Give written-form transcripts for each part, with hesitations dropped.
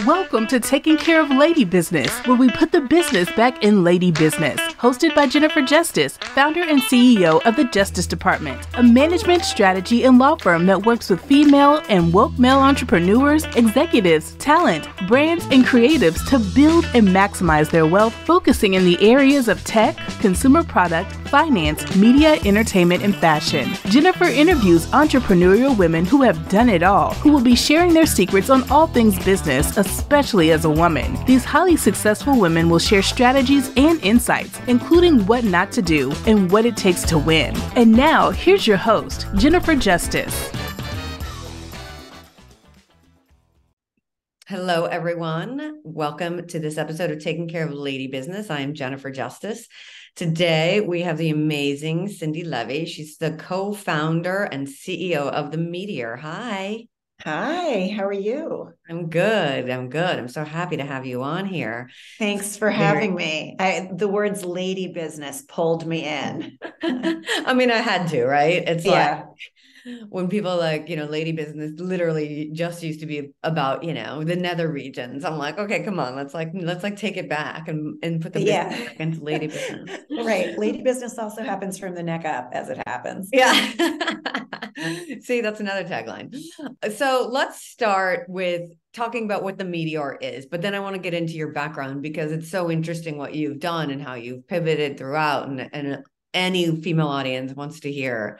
Welcome to Taking Care of Lady Business, where we put the business back in lady business. Hosted by Jennifer Justice, founder and CEO of the Justice Department, a management, strategy, and law firm that works with female and woke male entrepreneurs, executives, talent, brands, and creatives to build and maximize their wealth, focusing in the areas of tech, consumer product, finance, media, entertainment, and fashion. Jennifer interviews entrepreneurial women who have done it all, who will be sharing their secrets on all things business, especially as a woman. These highly successful women will share strategies and insights, including what not to do and what it takes to win. And now, here's your host, Jennifer Justice. Hello, everyone. Welcome to this episode of Taking Care of Lady Business. I am Jennifer Justice. Today, we have the amazing Cindi Leive. She's the co-founder and CEO of the Meteor. Hi. Hi, how are you? I'm good. I'm so happy to have you on here. Thanks for having me. The words lady business pulled me in. I mean, I had to, right? It's Yeah. like when people like, lady business literally just used to be about, the nether regions. I'm like, okay, come on, let's take it back and put the business back into lady business. Right. Lady business also happens from the neck up as it happens. Yeah. See, that's another tagline. So let's start with talking about what the Meteor is, but then I want to get into your background because it's so interesting what you've done and how you've pivoted throughout, and any female audience wants to hear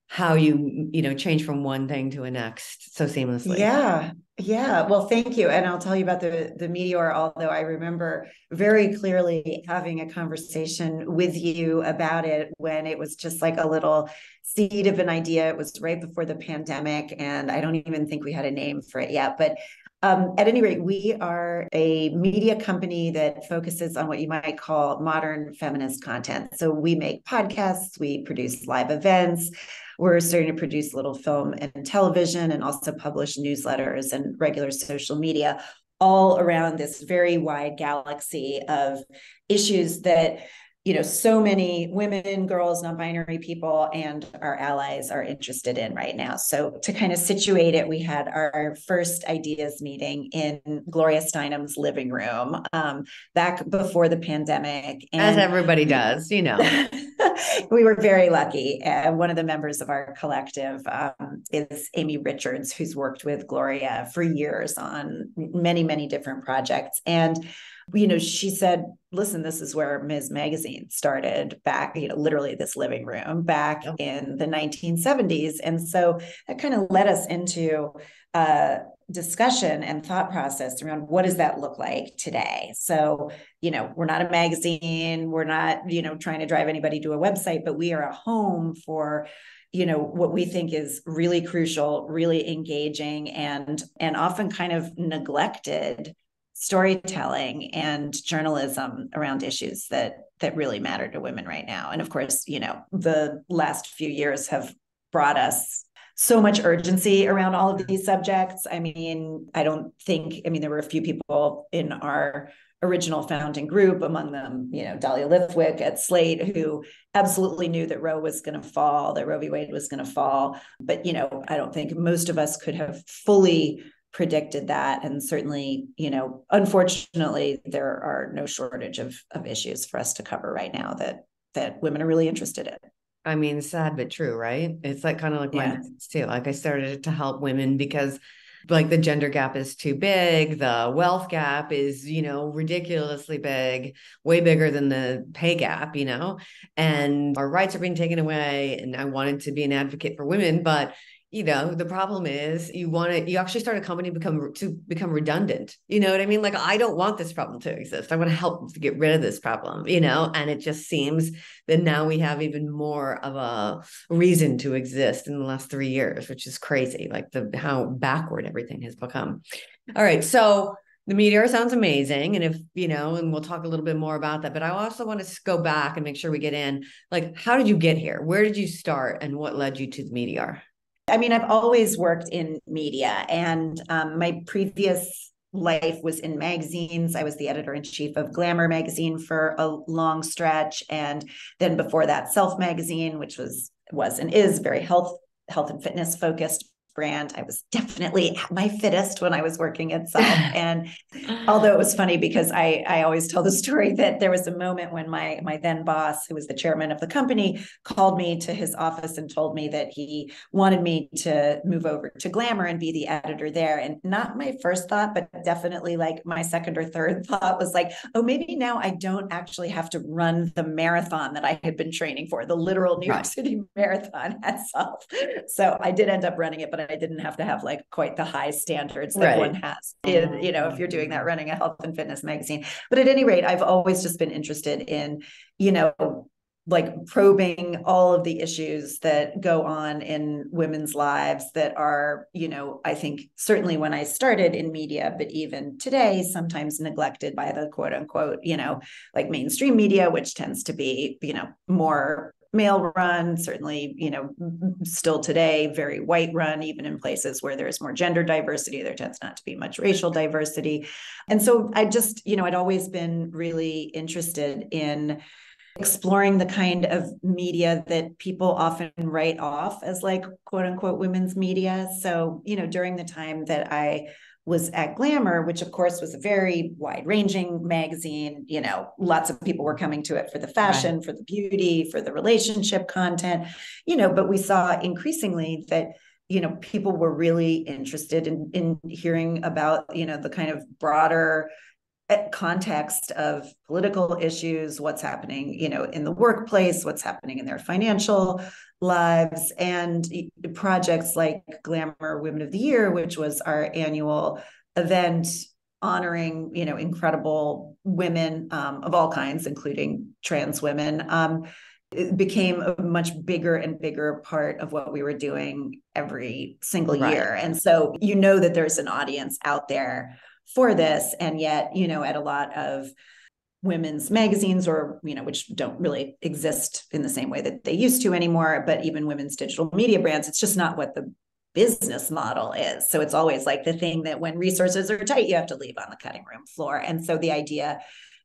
how you change from one thing to a next so seamlessly. Yeah. Well, thank you. And I'll tell you about the Meteor, although I remember very clearly having a conversation with you about it when it was just like a little seed of an idea. It was right before the pandemic, and I don't even think we had a name for it yet. But at any rate, we are a media company that focuses on what you might call modern feminist content. So we make podcasts, we produce live events, we're starting to produce little film and television, and also publish newsletters and regular social media, all around this very wide galaxy of issues that so many women, girls, non-binary people, and our allies are interested in right now. So to kind of situate it, we had our first ideas meeting in Gloria Steinem's living room back before the pandemic. And as everybody does, We were very lucky. One of the members of our collective is Amy Richards, who's worked with Gloria for years on many, many different projects. And she said, listen, this is where Ms. Magazine started back, literally this living room back in the 1970s. And so that kind of led us into discussion and thought process around what does that look like today? So, we're not a magazine, we're not, trying to drive anybody to a website, but we are a home for what we think is really crucial, really engaging, and often kind of neglected storytelling and journalism around issues that really matter to women right now. And of course, the last few years have brought us so much urgency around all of these subjects. I mean, there were a few people in our original founding group, among them, Dahlia Lithwick at Slate, who absolutely knew that Roe was going to fall, that Roe v. Wade was going to fall. But, I don't think most of us could have fully predicted that. And certainly, unfortunately, there are no shortage of issues for us to cover right now that women are really interested in. I mean, sad but true, right? It's like kind of like my business too. Like I started to help women because like the gender gap is too big. The wealth gap is, ridiculously big, way bigger than the pay gap, and our rights are being taken away. And I wanted to be an advocate for women, but the problem is you actually start a company to become redundant. You know what I mean? Like, I don't want this problem to exist. I want to help to get rid of this problem, and it just seems that now we have even more of a reason to exist in the last 3 years, which is crazy. Like how backward everything has become. All right. So the Meteor sounds amazing. And and we'll talk a little bit more about that, but I also want to go back and make sure we get in, like, how did you get here? Where did you start and what led you to the Meteor? I mean, I've always worked in media, and my previous life was in magazines. I was the editor-in-chief of Glamour magazine for a long stretch. And then before that, Self magazine, which was and is very health and fitness focused. brand. I was definitely at my fittest when I was working at Self. And although it was funny because I always tell the story that there was a moment when my then boss, who was the chairman of the company, called me to his office and told me that he wanted me to move over to Glamour and be the editor there. And not my first thought, but definitely like my second or third thought was like, oh, maybe now I don't actually have to run the marathon that I had been training for, the literal New York City marathon at Self. So I did end up running it, but I didn't have to have like quite the high standards that one has in, you know, if you're doing that, running a health and fitness magazine. But at any rate, I've always just been interested in, you know, like probing all of the issues that go on in women's lives that are, you know, I think certainly when I started in media, but even today, sometimes neglected by the quote unquote, you know, like mainstream media, which tends to be, you know, more male run, certainly, you know, still today, very white run, even in places where there's more gender diversity, there tends not to be much racial diversity. And so I just, you know, I'd always been really interested in exploring the kind of media that people often write off as like quote unquote women's media. So, you know, during the time that I was at Glamour, which of course was a very wide-ranging magazine, you know, lots of people were coming to it for the fashion, for the beauty, for the relationship content, you know, but we saw increasingly that, you know, people were really interested in hearing about, you know, the kind of broader context of political issues, what's happening, you know, in the workplace, what's happening in their financial lives, and projects like Glamour Women of the Year, which was our annual event honoring, you know, incredible women of all kinds, including trans women. It became a much bigger and bigger part of what we were doing every single year. And so, you know, that there's an audience out there for this. And yet, you know, at a lot of women's magazines, or, you know, which don't really exist in the same way that they used to anymore, but even women's digital media brands, it's just not what the business model is. So it's always like the thing that when resources are tight, you have to leave on the cutting room floor. And so the idea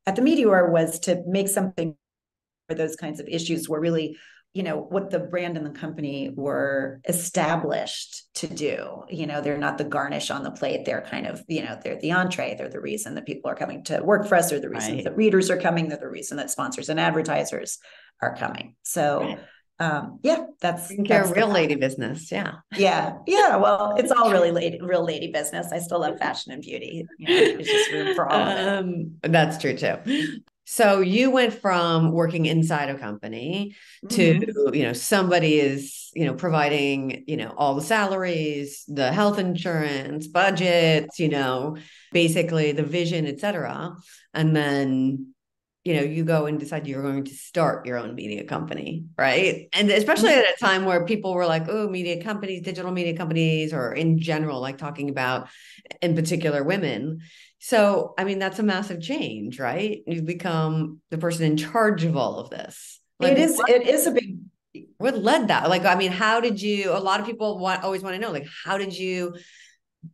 at the Meteor was to make something for those kinds of issues were really, you know, what the brand and the company were established to do. You know, they're not the garnish on the plate. They're kind of, you know, they're the entree. They're the reason that people are coming to work for us. They're the reason that readers are coming. They're the reason that sponsors and advertisers are coming. So yeah, that's real lady business. Yeah. Well, it's all really real lady business. I still love fashion and beauty. You know, there's just room for all of it. That's true too. So you went from working inside a company to, you know, somebody is, you know, providing, you know, all the salaries, the health insurance, budgets, you know, basically the vision, et cetera. And then, you know, you go and decide you're going to start your own media company, right? And especially at a time where people were like, oh, media companies, digital media companies, or in general, like talking about in particular women. So, I mean, that's a massive change, right? You've become the person in charge of all of this. Like, it is a big. What led that? Like, I mean, how did you, a lot of people always want to know, like, how did you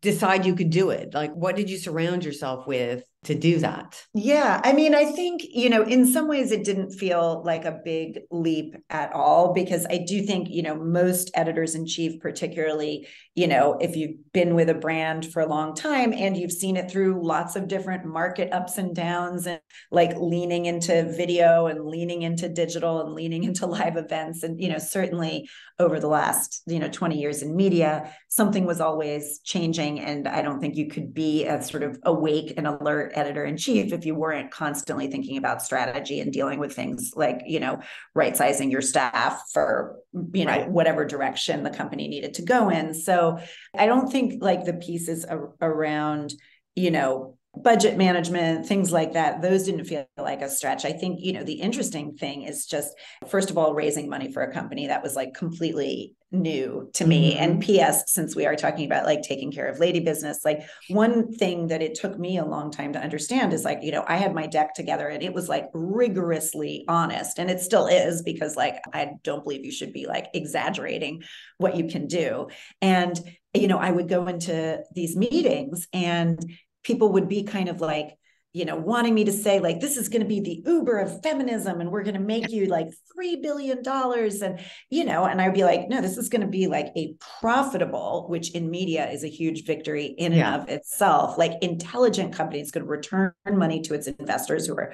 decide you could do it? Like, what did you surround yourself with to do that? Yeah. I mean, I think, you know, in some ways it didn't feel like a big leap at all, because I do think, you know, most editors in chief, particularly, you know, if you've been with a brand for a long time and you've seen it through lots of different market ups and downs, and like leaning into video and leaning into digital and leaning into live events. And, you know, certainly over the last, you know, 20 years in media, something was always changing. And I don't think you could be a sort of awake and alert editor in chief if you weren't constantly thinking about strategy and dealing with things like, you know, right sizing your staff for, you know, whatever direction the company needed to go in. So I don't think like the pieces around, you know, budget management, things like that, those didn't feel like a stretch. I think, you know, the interesting thing is just, first of all, raising money for a company that was like completely new to me. And PS, since we are talking about like taking care of lady business, like one thing that it took me a long time to understand is like, you know, I had my deck together and it was like rigorously honest, and it still is, because like, I don't believe you should be like exaggerating what you can do. And, you know, I would go into these meetings and people would be kind of like, wanting me to say like, this is going to be the Uber of feminism and we're going to make you like $3 billion. And, and I'd be like, no, this is going to be like a profitable, which in media is a huge victory in and of itself, like intelligent company. It's going to return money to its investors who are,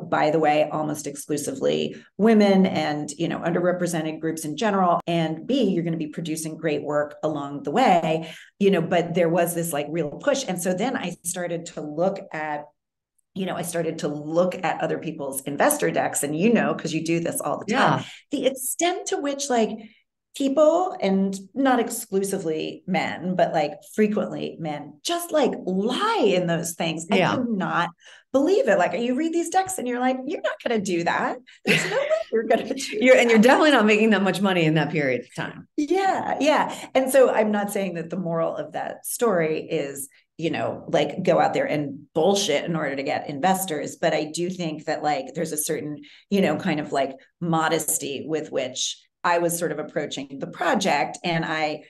by the way, almost exclusively women and, underrepresented groups in general. And B, you're going to be producing great work along the way, but there was this like real push. And so then I started to look at other people's investor decks and, because you do this all the time, the extent to which like people, and not exclusively men, but like frequently men, just like lie in those things. I could not believe it. Like you read these decks and you're like, you're not going to do that. There's no way you're going to do that. And you're definitely not making that much money in that period of time. Yeah. And so I'm not saying that the moral of that story is, like go out there and bullshit in order to get investors. But I do think that like, there's a certain, kind of like modesty with which I was sort of approaching the project. And I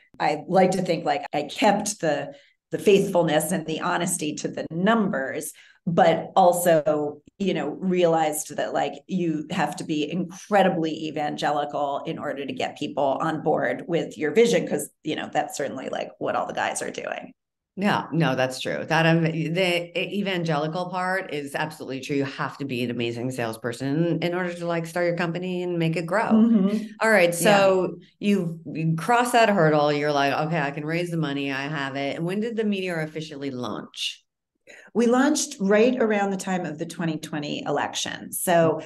like to think like I kept the faithfulness and the honesty to the numbers, but also, realized that like you have to be incredibly evangelical in order to get people on board with your vision. Cause that's certainly like what all the guys are doing. Yeah, no, that's true. That the evangelical part is absolutely true. You have to be an amazing salesperson in order to like start your company and make it grow. Mm-hmm. All right. So you cross that hurdle. You're like, okay, I can raise the money. I have it. And when did the Meteor officially launch? We launched right around the time of the 2020 election. So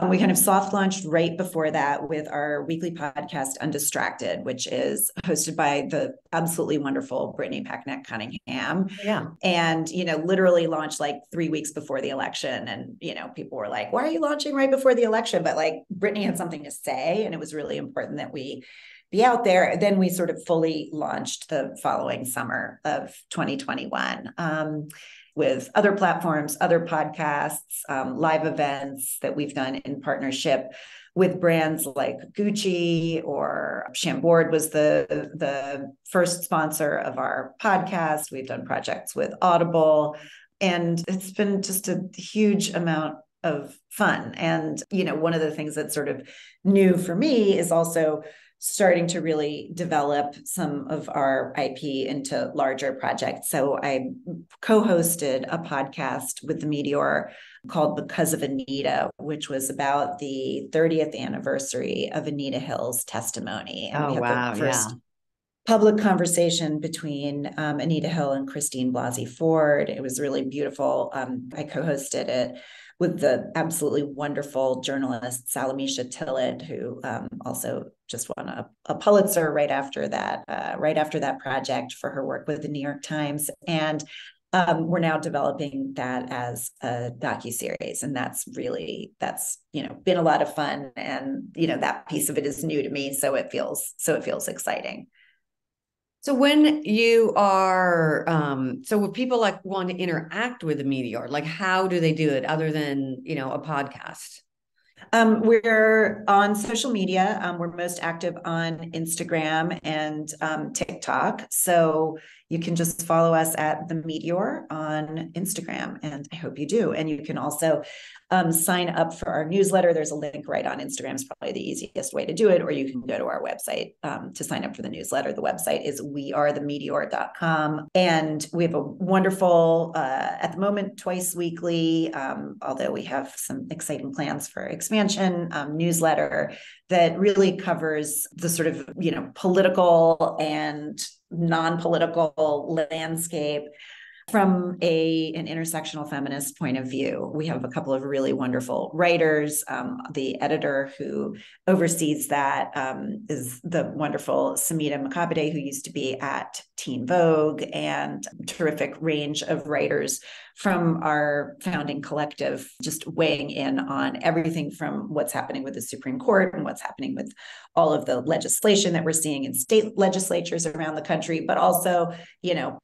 we kind of soft launched right before that with our weekly podcast, Undistracted, which is hosted by the absolutely wonderful Brittany Packnett Cunningham. Yeah. And, literally launched like 3 weeks before the election. And, people were like, why are you launching right before the election? But like Brittany had something to say, and it was really important that we be out there. Then we sort of fully launched the following summer of 2021. With other platforms, other podcasts, live events that we've done in partnership with brands like Gucci, or Chambord was the first sponsor of our podcast. We've done projects with Audible, and it's been just a huge amount of fun. And, one of the things that's sort of new for me is also starting to really develop some of our IP into larger projects. So I co-hosted a podcast with the Meteor called Because of Anita, which was about the 30th anniversary of Anita Hill's testimony. And we had the first public conversation between Anita Hill and Christine Blasey Ford. It was really beautiful. I co-hosted it with the absolutely wonderful journalist Salamisha Tillett, who also just won a Pulitzer right after that project for her work with the New York Times. And we're now developing that as a docuseries, and that's been a lot of fun. And that piece of it is new to me, so it feels exciting. So when you are, so when people like want to interact with the Meteor, like how do they do it other than, a podcast? We're on social media. We're most active on Instagram and TikTok. So you can just follow us at The Meteor on Instagram, and I hope you do. And you can also sign up for our newsletter. There's a link right on Instagram. It's probably the easiest way to do it, or you can go to our website to sign up for the newsletter. The website is wearethemeteor.com. And we have a wonderful, at the moment, twice weekly, although we have some exciting plans for expansion, newsletter that really covers the sort of, political and non-political landscape from an intersectional feminist point of view. We have a couple of really wonderful writers. The editor who oversees that is the wonderful Samita Makabade, who used to be at Teen Vogue, and terrific range of writers from our founding collective, just weighing in on everything from what's happening with the Supreme Court and what's happening with all of the legislation that we're seeing in state legislatures around the country, but also,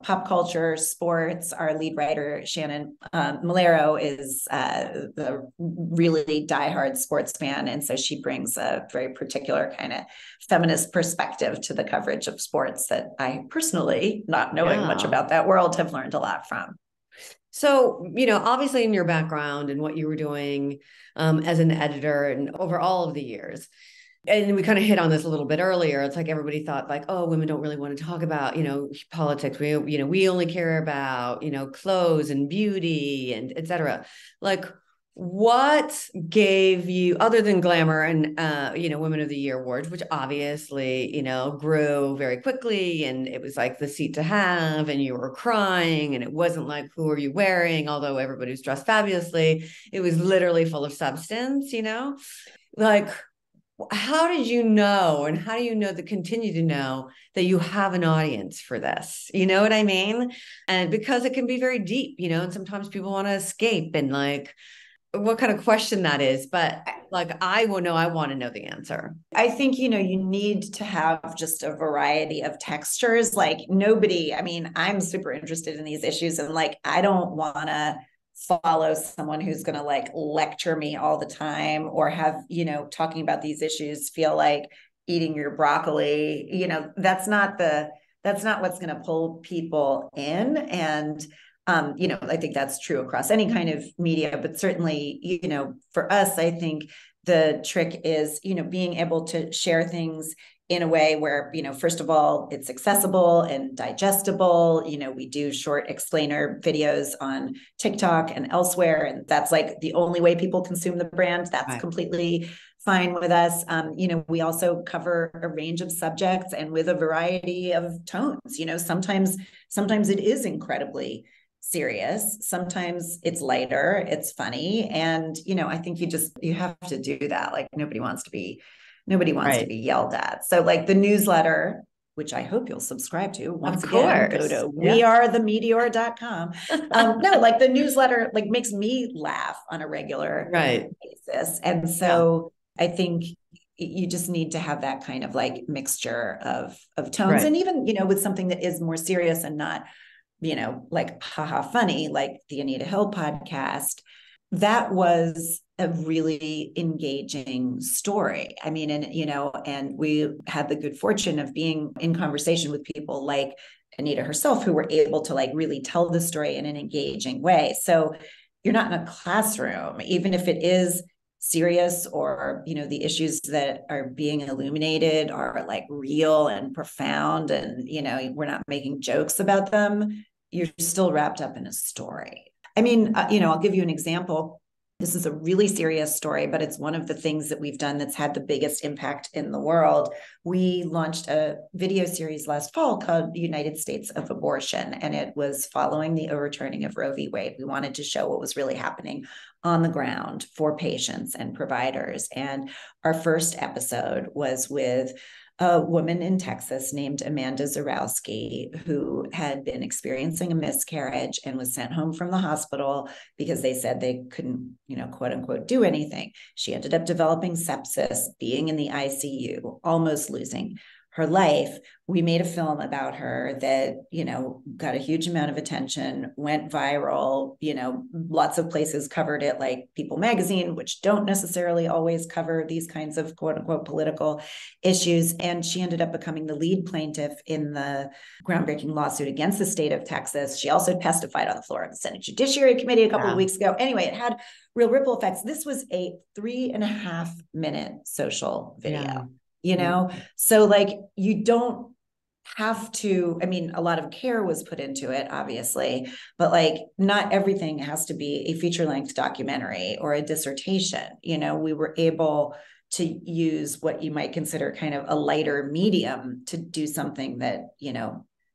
pop culture, sports. Our lead writer, Shannon Malero, is the really diehard sports fan. And so she brings a very particular kind of feminist perspective to the coverage of sports that I personally, not knowing much about that world, have learned a lot from. So, obviously in your background and what you were doing as an editor and over all of the years, and we kind of hit on this a little bit earlier. It's like everybody thought like, oh, women don't really want to talk about, politics. We only care about, clothes and beauty and et cetera. Like, what gave you, other than Glamour and, Women of the Year awards, which obviously, grew very quickly, and it was like the seat to have, and you were crying, and it wasn't like, who are you wearing? Although everybody was dressed fabulously, it was literally full of substance, like, how did you know, and how do you know that continue to know that you have an audience for this? You know what I mean? And because it can be very deep, and sometimes people want to escape, and like, what kind of question that is, but like, I want to know the answer. I think, you need to have just a variety of textures. Like I'm super interested in these issues, and like, I don't want to follow someone who's going to like lecture me all the time, or have, talking about these issues feel like eating your broccoli. That's not what's going to pull people in. And I think that's true across any kind of media, but certainly, for us, I think the trick is, being able to share things in a way where, first of all, it's accessible and digestible. We do short explainer videos on TikTok and elsewhere, and that's like the only way people consume the brand. That's right. Completely fine with us. We also cover a range of subjects and with a variety of tones. Sometimes it is incredibly serious. Sometimes it's lighter, it's funny. And, I think you have to do that. Like nobody wants to be yelled at. So like the newsletter, which I hope you'll subscribe to, once again, go to wearethemeteor.com. No, like the newsletter like makes me laugh on a regular basis. And so I think you just need to have that kind of like mixture of tones. And even, with something that is more serious and not, like haha funny, like the Anita Hill podcast, that was a really engaging story. And we had the good fortune of being in conversation with people like Anita herself, who were able to like really tell the story in an engaging way. So you're not in a classroom, even if it is serious, or, the issues that are being illuminated are like real and profound, and, we're not making jokes about them. You're still wrapped up in a story. I'll give you an example. This is a really serious story, but it's one of the things that we've done that's had the biggest impact in the world. We launched a video series last fall called United States of Abortion, and it was following the overturning of Roe v. Wade. We wanted to show what was really happening on the ground for patients and providers. And our first episode was with a woman in Texas named Amanda Zarowski, who had been experiencing a miscarriage and was sent home from the hospital because they said they couldn't, quote unquote, do anything. She ended up developing sepsis, being in the ICU, almost losing her life. We made a film about her that, got a huge amount of attention, went viral, lots of places covered it, like People magazine, which don't necessarily always cover these kinds of quote unquote political issues. And she ended up becoming the lead plaintiff in the groundbreaking lawsuit against the state of Texas. She also testified on the floor of the Senate Judiciary Committee a couple of weeks ago. Anyway, it had real ripple effects. This was a 3.5 minute social video. So like, you don't have to, a lot of care was put into it, obviously, but like, not everything has to be a feature-length documentary or a dissertation. We were able to use what you might consider kind of a lighter medium to do something that,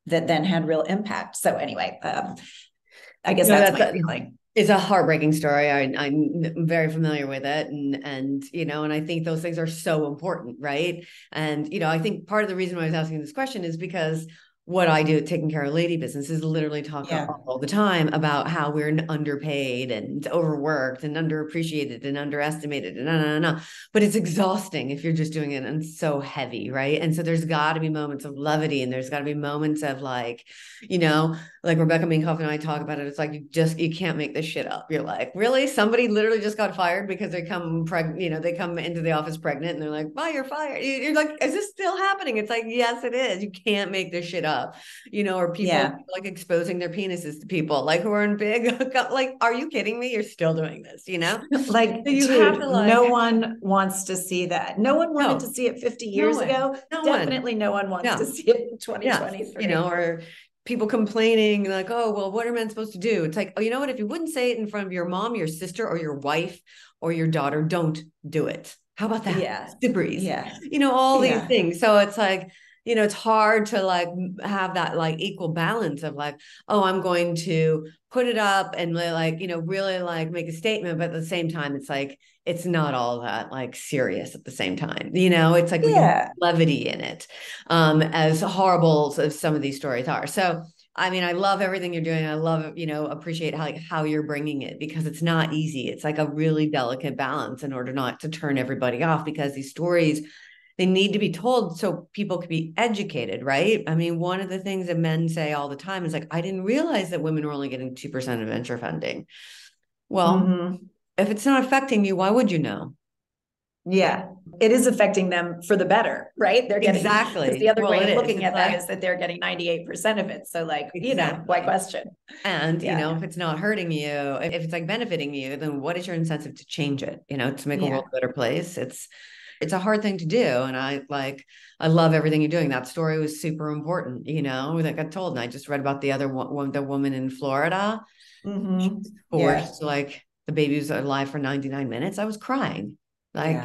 that then had real impact. So anyway, I guess that's my feeling. It's a heartbreaking story. I'm very familiar with it. And I think those things are so important, right? And, I think part of the reason why I was asking this question is because what I do at Taking Care of Lady Business is literally talk all the time about how we're underpaid and overworked and underappreciated and underestimated and but it's exhausting if you're just doing it, and so heavy, right? And so there's got to be moments of levity, and there's got to be moments of like, like Rebecca Minkoff and I talk about it. It's like, you can't make this shit up. You're like, really? Somebody literally just got fired because they come they come into the office pregnant, and they're like, wow, you're fired. You're like, is this still happening? It's like, yes, it is. You can't make this shit up. up, or people like exposing their penises to people like who are in big, like, are you kidding me? You're still doing this, Like, so you dude, have to, like, no one wants to see that. No one wanted to see it 50 years ago. Definitely no one wants to see it in 2023. Or people complaining like, oh, well, what are men supposed to do? It's like, oh, you know what? If you wouldn't say it in front of your mom, your sister, or your wife, or your daughter, don't do it. How about that? Yeah. Super easy. Yeah. All these things. So it's like, it's hard to like have that like equal balance of like, oh, I'm going to put it up and like, really like make a statement. But at the same time, it's like, it's not all that like serious at the same time. It's like we can have levity in it, as horrible as some of these stories are. So, I mean, I love everything you're doing. I love, appreciate how you're bringing it, because it's not easy. It's like a really delicate balance in order not to turn everybody off, because these stories, they need to be told so people can be educated, right? I mean, one of the things that men say all the time is like, I didn't realize that women were only getting 2% of venture funding. Well, if it's not affecting you, why would you know? Yeah, it is affecting them for the better, right? They're getting, exactly. The other way of looking at that is that they're getting 98% of it. So like, why question? And, if it's not hurting you, if it's like benefiting you, then what is your incentive to change it, to make a world a better place? It's a hard thing to do. And I love everything you're doing. That story was super important, that got told. And I just read about the other one, the woman in Florida, forced, like the baby was alive for 99 minutes. I was crying. Like,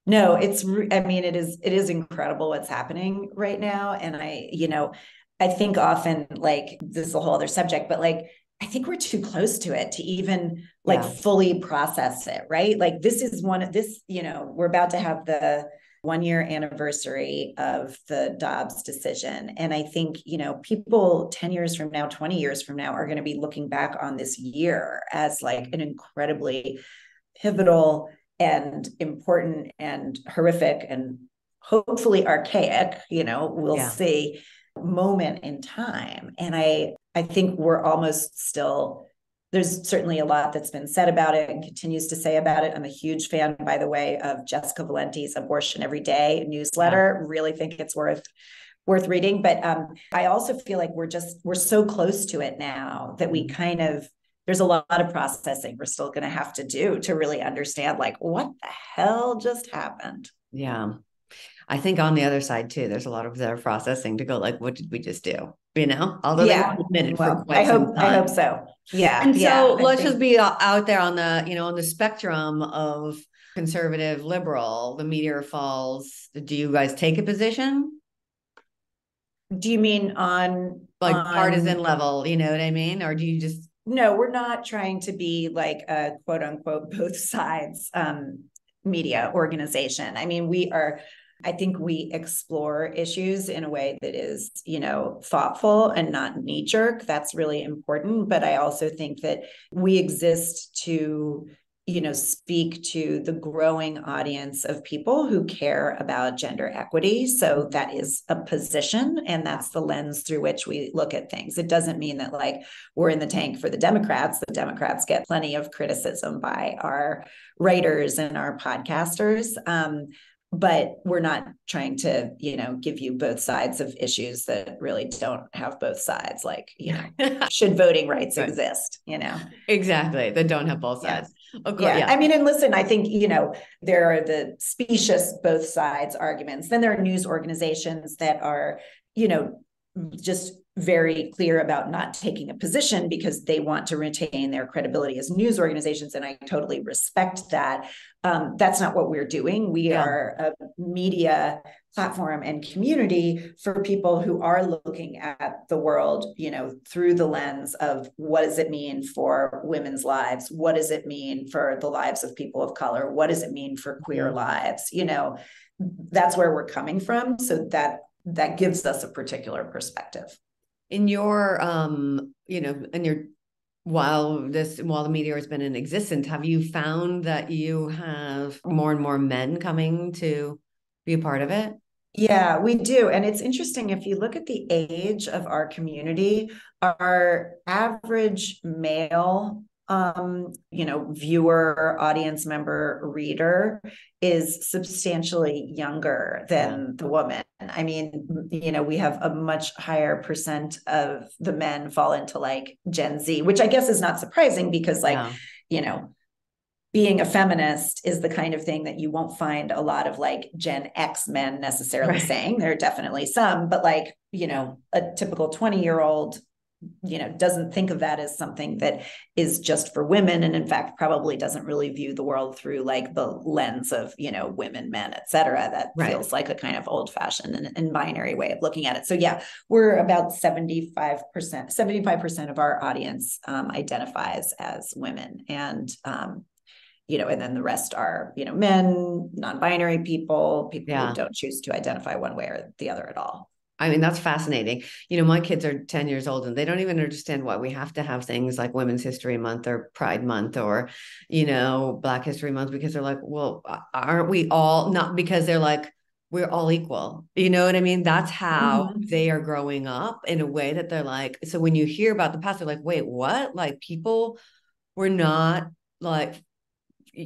no, it is incredible what's happening right now. And I think often, like, this is a whole other subject, but like, I think we're too close to it to even like fully process it, right? Like we're about to have the 1-year anniversary of the Dobbs decision. And I think, people 10 years from now, 20 years from now are going to be looking back on this year as like an incredibly pivotal and important and horrific and hopefully archaic, we'll see, moment in time. And I think we're almost still, there's certainly a lot that's been said about it and continues to say about it. I'm a huge fan, by the way, of Jessica Valenti's Abortion Every Day newsletter. Really think it's worth reading. But I also feel like we're so close to it now that we kind of, there's a lot of processing we're still going to have to do to really understand, like, what the hell just happened? Yeah. I think on the other side too, there's a lot of their processing to go like, what did we just do? Although they won't admit it for quite some time. I hope so. Yeah. And so let's just be out there on the, on the spectrum of conservative, liberal, the Meteor falls. Do you guys take a position? Do you mean on partisan level? You know what I mean? Or do you just... No, we're not trying to be like a quote unquote both sides media organization. I mean, I think we explore issues in a way that is, thoughtful and not knee jerk. That's really important. But I also think that we exist to, speak to the growing audience of people who care about gender equity. So that is a position, and that's the lens through which we look at things. It doesn't mean that like we're in the tank for the Democrats. The Democrats get plenty of criticism by our writers and our podcasters. But we're not trying to, give you both sides of issues that really don't have both sides. Like, should voting rights exist, Exactly. That don't have both sides. Of course, I mean, and listen, I think, there are the specious both sides arguments. Then there are news organizations that are, just very clear about not taking a position because they want to retain their credibility as news organizations. And I totally respect that. That's not what we're doing. We are a media platform and community for people who are looking at the world, through the lens of what does it mean for women's lives? What does it mean for the lives of people of color? What does it mean for queer lives? That's where we're coming from. So that gives us a particular perspective. In your, while the Meteor has been in existence, have you found that you have more and more men coming to be a part of it? Yeah, we do. And it's interesting, if you look at the age of our community, our average male viewer, audience member, reader is substantially younger than the woman. I mean, we have a much higher percent of the men fall into like Gen Z, which I guess is not surprising because being a feminist is the kind of thing that you won't find a lot of like Gen X men necessarily saying. There are definitely some, but like, a typical 20-year-old, doesn't think of that as something that is just for women. And in fact, probably doesn't really view the world through like the lens of, women, men, et cetera. That feels like a kind of old fashioned and binary way of looking at it. So yeah, we're about 75% of our audience identifies as women. And, and then the rest are, men, non-binary people who don't choose to identify one way or the other at all. I mean, that's fascinating. My kids are 10 years old and they don't even understand why we have to have things like Women's History Month or Pride Month or, Black History Month, because they're like, well, aren't we all, not because they're like, we're all equal. You know what I mean? That's how they are growing up in a way that they're like, so when you hear about the past, they're like, wait, what? Like people were not like,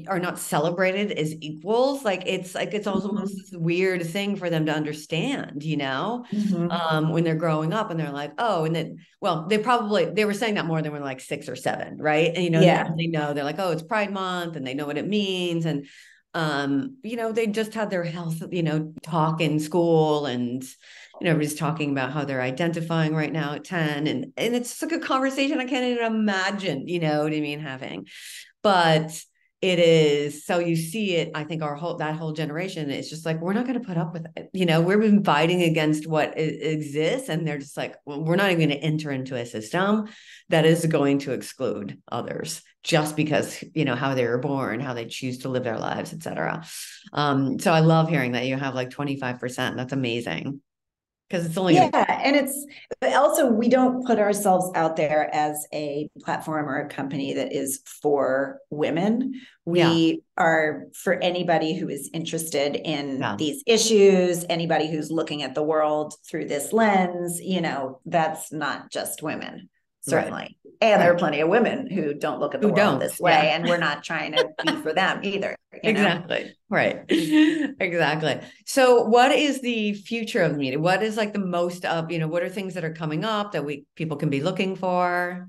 are not celebrated as equals. It's almost this weird thing for them to understand, when they're growing up and they're like, oh, and then, well, they were saying that more than when like 6 or 7. Right. And, they know, they're like, oh, it's Pride Month and they know what it means. And, they just had their health, talk in school and, everybody's talking about how they're identifying right now at 10 and it's just like a conversation I can't even imagine, what I mean, having, but it is, so you see it, I think that whole generation is just like, we're not going to put up with it. We've been fighting against what exists. And they're just like, well, we're not even going to enter into a system that is going to exclude others just because, how they were born, how they choose to live their lives, et cetera. So I love hearing that you have like 25%. That's amazing. Because it's only and it's also, we don't put ourselves out there as a platform or a company that is for women. We are for anybody who is interested in these issues, anybody who's looking at the world through this lens, that's not just women, certainly. And there are plenty of women who don't look at the world this way, and we're not trying to be for them either. Exactly. Right. Exactly. So what is the future of the media? What is like the most up, what are things that are coming up that people can be looking for?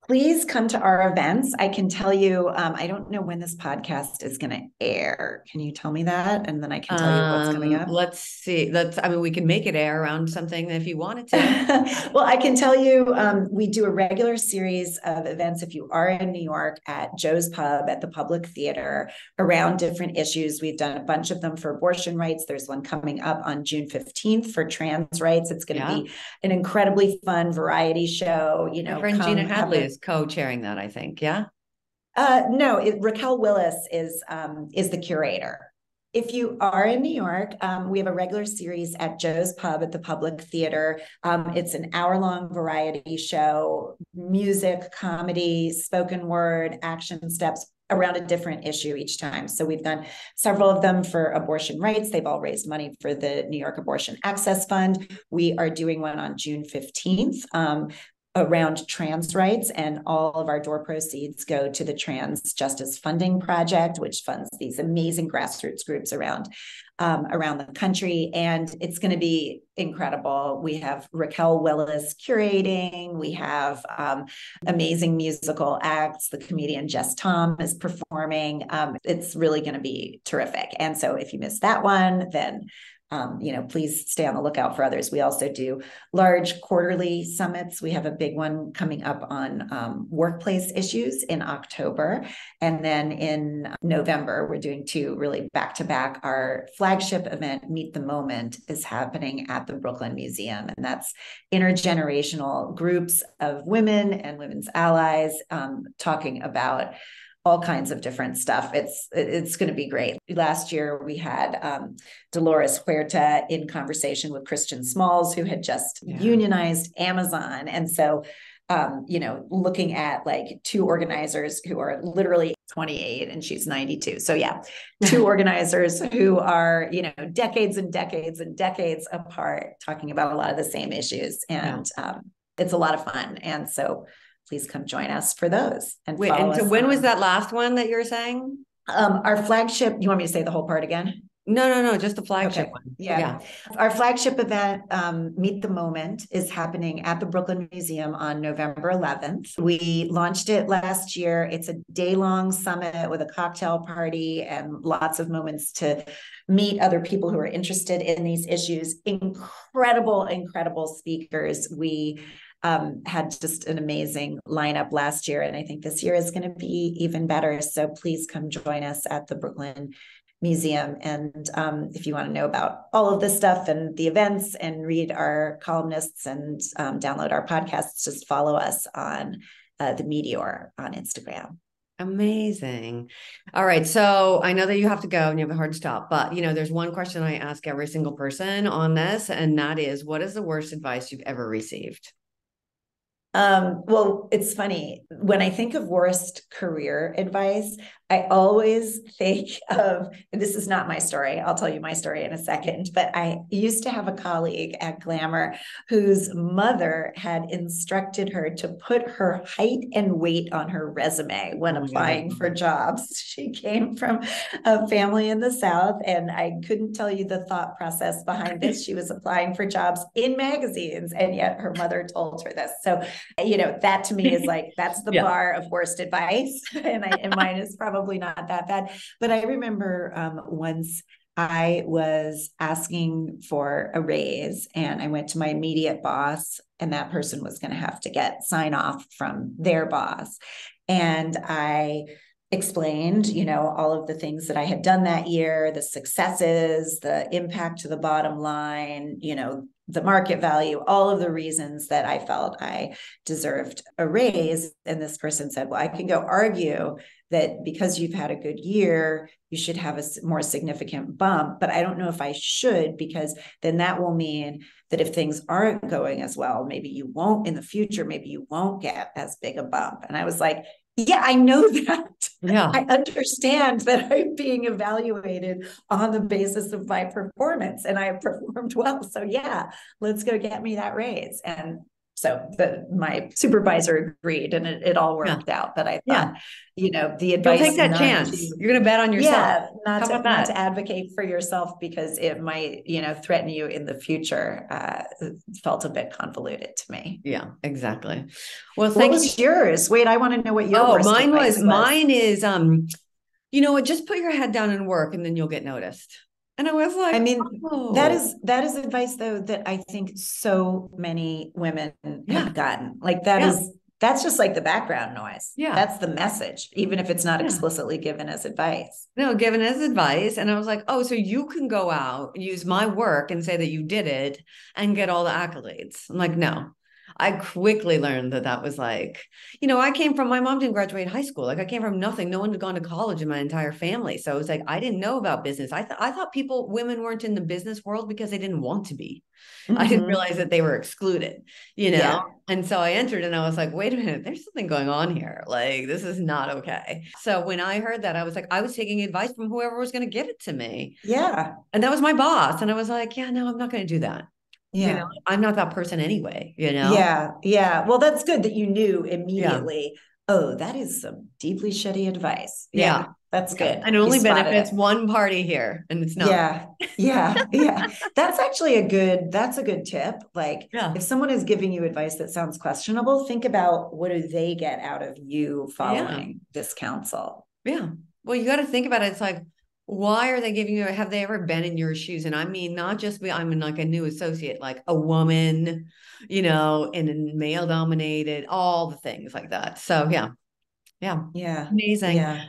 Please come to our events. I can tell you, I don't know when this podcast is going to air. Can you tell me that? And then I can tell you what's coming up. Let's see. We can make it air around something if you wanted to. Well, I can tell you, we do a regular series of events if you are in New York at Joe's Pub at the Public Theater around different issues. We've done a bunch of them for abortion rights. There's one coming up on June 15th for trans rights. It's going to be an incredibly fun variety show. My friend Gina Hadley is co-chairing that, I think. Yeah. No, Raquel Willis is the curator. If you are in New York, we have a regular series at Joe's Pub at the Public Theater. It's an hour-long variety show, music, comedy, spoken word, action steps around a different issue each time. So we've done several of them for abortion rights. They've all raised money for the New York Abortion Access Fund. We are doing one on June 15th. Around trans rights, and all of our door proceeds go to the Trans Justice Funding Project, which funds these amazing grassroots groups around the country. And it's going to be incredible. We have Raquel Willis curating. We have amazing musical acts. The comedian Jess Tom is performing. It's really going to be terrific. And so if you missed that one, then please stay on the lookout for others. We also do large quarterly summits. We have a big one coming up on workplace issues in October. And then in November, we're doing 2 really back-to-back. Our flagship event, Meet the Moment, is happening at the Brooklyn Museum. And that's intergenerational groups of women and women's allies talking about all kinds of different stuff. It's going to be great. Last year we had Dolores Huerta in conversation with Christian Smalls, who had just unionized Amazon. And so, looking at like 2 organizers who are literally 28 and she's 92. So 2 organizers who are, decades and decades and decades apart, talking about a lot of the same issues. And it's a lot of fun. And so please come join us for those. And so when was that last one that you were saying? Our flagship, you want me to say the whole part again? No, just the flagship Okay. one. Yeah. Our flagship event, Meet the Moment, is happening at the Brooklyn Museum on November 11th. We launched it last year. It's a day-long summit with a cocktail party and lots of moments to meet other people who are interested in these issues. Incredible speakers. We had just an amazing lineup last year, and I think this year is going to be even better. So please come join us at the Brooklyn Museum. And if you want to know about all of this stuff and the events and read our columnists and download our podcasts, just follow us on the Meteor on Instagram. Amazing. All right. So I know that you have to go and you have a hard stop, but there's one question I ask every single person on this, and that is, what is the worst advice you've ever received? Well, it's funny. When I think of worst career advice, I always think of, and this is not my story. I'll tell you my story in a second, but I used to have a colleague at Glamour whose mother had instructed her to put her height and weight on her resume when applying for jobs. She came from a family in the South, and I couldn't tell you the thought process behind this. She was applying for jobs in magazines, and yet her mother told her this. So, that to me is like, that's the bar of worst advice. And mine is probably not that bad. But I remember once I was asking for a raise, and I went to my immediate boss, and that person was going to have to get sign off from their boss. And I explained, all of the things that I had done that year, the successes, the impact to the bottom line, the market value, all of the reasons that I felt I deserved a raise. And this person said, well, I can go argue that because you've had a good year, you should have a more significant bump, but I don't know if I should, because then that will mean that if things aren't going as well, maybe you won't in the future, maybe you won't get as big a bump. And I was like, yeah, I know that. Yeah. I understand that I'm being evaluated on the basis of my performance, and I have performed well. So yeah, let's go get me that raise. And so my supervisor agreed, and it all worked out. But I thought, the advice. Don't take that chance. You're going to bet on yourself. Yeah, not to advocate for yourself, because it might, threaten you in the future. Felt a bit convoluted to me. Yeah, exactly. Well, what was yours? Wait, I want to know what your worst advice was. Mine is, just put your head down and work, and then you'll get noticed. And I was like, that is advice though that I think so many women have gotten. Like that's just like the background noise. Yeah. That's the message, even if it's not explicitly given as advice. No, given as advice. And I was like, oh, so you can go out, use my work and say that you did it and get all the accolades. I'm like, no. I quickly learned that was like, I came from, my mom didn't graduate high school. Like I came from nothing. No one had gone to college in my entire family. So it was like, I didn't know about business. I thought women weren't in the business world because they didn't want to be. Mm-hmm. I didn't realize that they were excluded, Yeah. And so I entered and I was like, wait a minute, there's something going on here. Like, this is not okay. So when I heard that, I was like, I was taking advice from whoever was going to give it to me. Yeah. And that was my boss. And I was like, yeah, no, I'm not going to do that. Yeah. I'm not that person anyway, Yeah. Yeah. Well, that's good that you knew immediately. Yeah. Oh, that is some deeply shitty advice. Yeah. That's good. And it only benefits one party here, and it's not. Yeah. That's actually a good tip. Like if someone is giving you advice that sounds questionable, think about what do they get out of you following this counsel. Yeah. Well, you got to think about it. It's like, why are they giving you, have they ever been in your shoes? And I mean, not just I'm like a new associate, like a woman, in a male dominated, all the things like that. So yeah. Amazing. Yeah.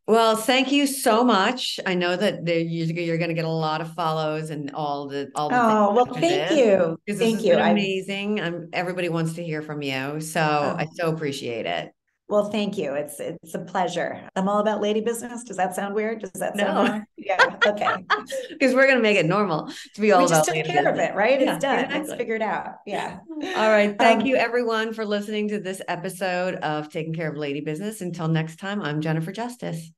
Well, thank you so much. I know that you're going to get a lot of follows and all the well, thank you. Thank you. Amazing. Everybody wants to hear from you. So I so appreciate it. Well, thank you. It's a pleasure. I'm all about lady business. Does that sound weird? Does that sound wrong? Yeah. Okay. Because we're going to make it normal to be all about lady business. We just took care of it, right? It's done. Exactly. It's figured out. Yeah. All right. Thank you everyone for listening to this episode of Taking Care of Lady Business. Until next time, I'm Jennifer Justice.